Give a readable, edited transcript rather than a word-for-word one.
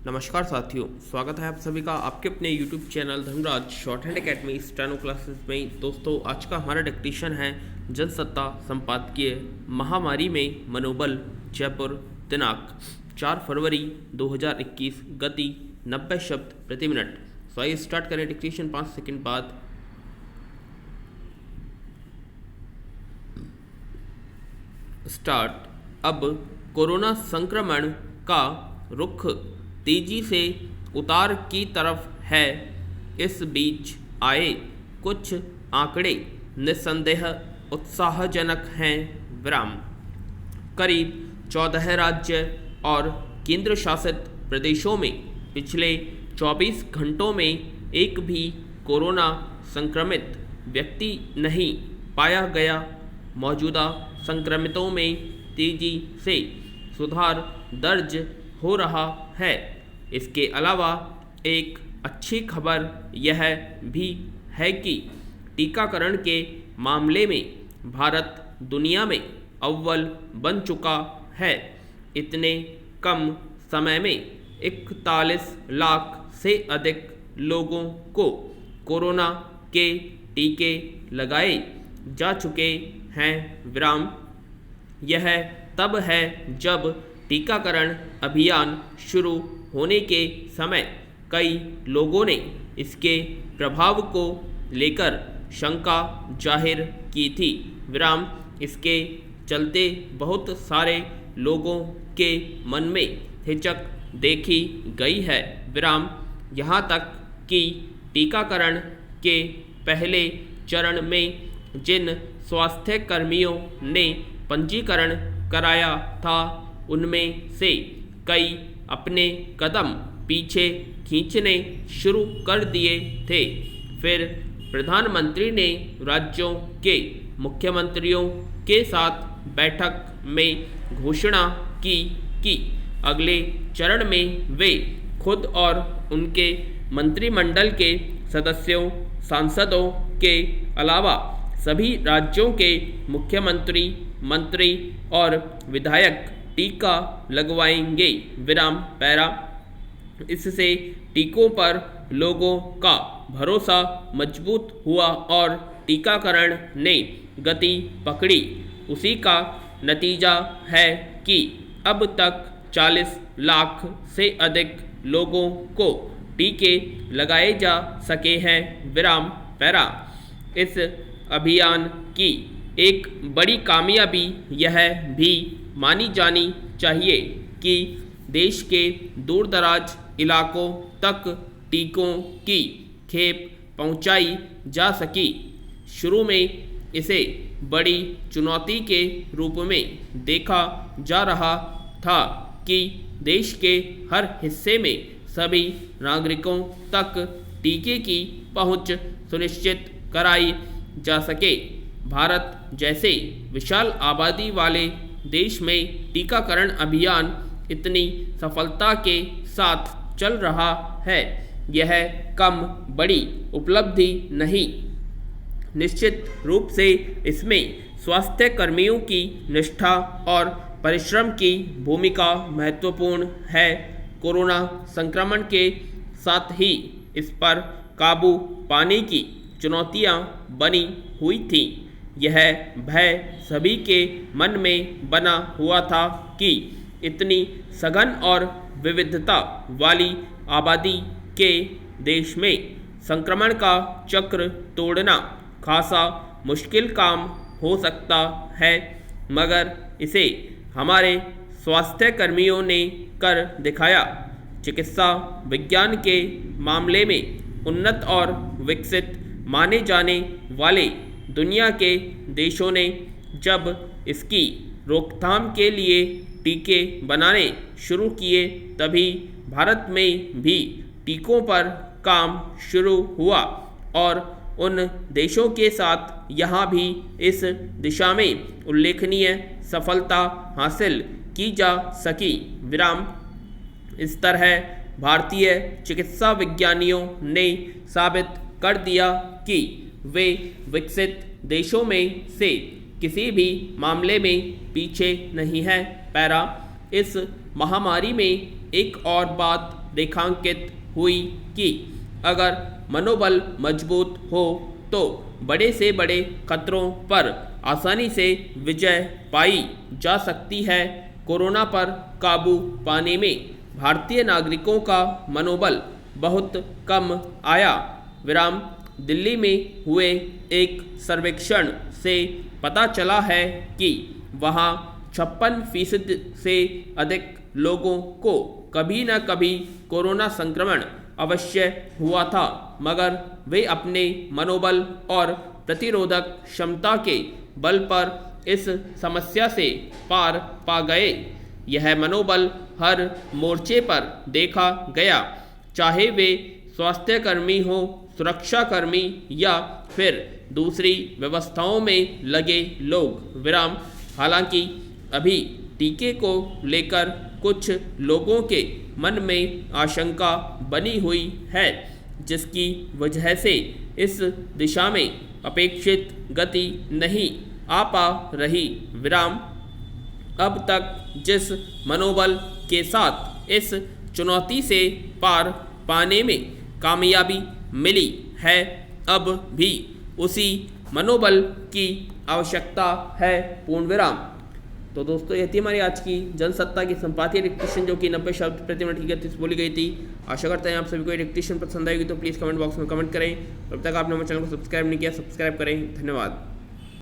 नमस्कार साथियों, स्वागत है आप सभी का आपके अपने YouTube channel Dharmraj shorthand academy steno classes में। दोस्तों, आज का हमारा डिक्टेशन है जनसत्ता संपादकीय महामारी में मनोबल, जयपुर, दिनांक 4 फरवरी 2021, गति 90 शब्द प्रति मिनट। तो आइए स्टार्ट करें डिक्टेशन 5 सेकंड बाद। स्टार्ट। अब कोरोना संक्रमण का रुख तेजी से उतार की तरफ है। इस बीच आए कुछ आंकड़े निस्संदेह उत्साहजनक हैं। विराम। करीब 14 राज्य और केंद्र शासित प्रदेशों में पिछले 24 घंटों में एक भी कोरोना संक्रमित व्यक्ति नहीं पाया गया। मौजूदा संक्रमितों में तेजी से सुधार दर्ज हो रहा है। इसके अलावा एक अच्छी खबर यह भी है कि टीकाकरण के मामले में भारत दुनिया में अव्वल बन चुका है। इतने कम समय में 41 लाख से अधिक लोगों को कोरोना के टीके लगाए जा चुके हैं। विराम। यह तब है जब टीकाकरण अभियान शुरू होने के समय कई लोगों ने इसके प्रभाव को लेकर शंका जाहिर की थी। विराम। इसके चलते बहुत सारे लोगों के मन में हिचक देखी गई है। विराम। यहाँ तक कि टीकाकरण के पहले चरण में जिन स्वास्थ्य कर्मियों ने पंजीकरण कराया था, उनमें से कई अपने कदम पीछे खींचने शुरू कर दिए थे। फिर प्रधानमंत्री ने राज्यों के मुख्यमंत्रियों के साथ बैठक में घोषणा की कि अगले चरण में वे खुद और उनके मंत्रिमंडल के सदस्यों, सांसदों के अलावा सभी राज्यों के मुख्यमंत्री, मंत्री और विधायक टीका लगवाएंगे। विराम। पैरा। इससे टीकों पर लोगों का भरोसा मजबूत हुआ और टीकाकरण ने गति पकड़ी। उसी का नतीजा है कि अब तक 40 लाख से अधिक लोगों को टीके लगाए जा सके हैं। विराम। पैरा। इस अभियान की एक बड़ी कामयाबी यह भी मानी जानी चाहिए कि देश के दूरदराज इलाकों तक टीकों की खेप पहुंचाई जा सकी। शुरू में इसे बड़ी चुनौती के रूप में देखा जा रहा था कि देश के हर हिस्से में सभी नागरिकों तक टीके की पहुंच सुनिश्चित कराई जा सके। भारत जैसे विशाल आबादी वाले देश में टीकाकरण अभियान इतनी सफलता के साथ चल रहा है, यह कम बड़ी उपलब्धि नहीं। निश्चित रूप से इसमें स्वास्थ्य कर्मियों की निष्ठा और परिश्रम की भूमिका महत्वपूर्ण है। कोरोना संक्रमण के साथ ही इस पर काबू पाने की चुनौतियां बनी हुई थीं। यह भय सभी के मन में बना हुआ था कि इतनी सघन और विविधता वाली आबादी के देश में संक्रमण का चक्र तोड़ना खासा मुश्किल काम हो सकता है, मगर इसे हमारे स्वास्थ्य कर्मियों ने कर दिखाया। चिकित्सा विज्ञान के मामले में उन्नत और विकसित माने जाने वाले दुनिया के देशों ने जब इसकी रोकथाम के लिए टीके बनाने शुरू किए, तभी भारत में भी टीकों पर काम शुरू हुआ और उन देशों के साथ यहाँ भी इस दिशा में उल्लेखनीय सफलता हासिल की जा सकी। विराम। इस तरह भारतीय चिकित्सा विज्ञानियों ने साबित कर दिया कि वे विकसित देशों में से किसी भी मामले में पीछे नहीं हैं। पैरा। इस महामारी में एक और बात रेखांकित हुई कि अगर मनोबल मजबूत हो तो बड़े से बड़े खतरों पर आसानी से विजय पाई जा सकती है। कोरोना पर काबू पाने में भारतीय नागरिकों का मनोबल बहुत कम आया। विराम दिल्ली में हुए एक सर्वेक्षण से पता चला है कि वहाँ 56% से अधिक लोगों को कभी न कभी कोरोना संक्रमण अवश्य हुआ था, मगर वे अपने मनोबल और प्रतिरोधक क्षमता के बल पर इस समस्या से पार पा गए। यह मनोबल हर मोर्चे पर देखा गया, चाहे वे स्वास्थ्यकर्मी हो, सुरक्षाकर्मी या फिर दूसरी व्यवस्थाओं में लगे लोग। विराम हालांकि अभी टीके को लेकर कुछ लोगों के मन में आशंका बनी हुई है, जिसकी वजह से इस दिशा में अपेक्षित गति नहीं आ पा रही। विराम अब तक जिस मनोबल के साथ इस चुनौती से पार पाने में कामयाबी मिली है, अब भी उसी मनोबल की आवश्यकता है। पूर्ण विराम। तो दोस्तों, यह थी हमारी आज की जनसत्ता की संपादकीय डिक्टेशन, जो कि 90 शब्द प्रति मिनट की गति से बोली गई थी। आशा करते हैं आप सभी को ये डिक्टेशन पसंद आएगी, तो प्लीज़ कमेंट बॉक्स में कमेंट करें। अब तक आपने हमारे चैनल को सब्सक्राइब नहीं किया, सब्सक्राइब करें। धन्यवाद।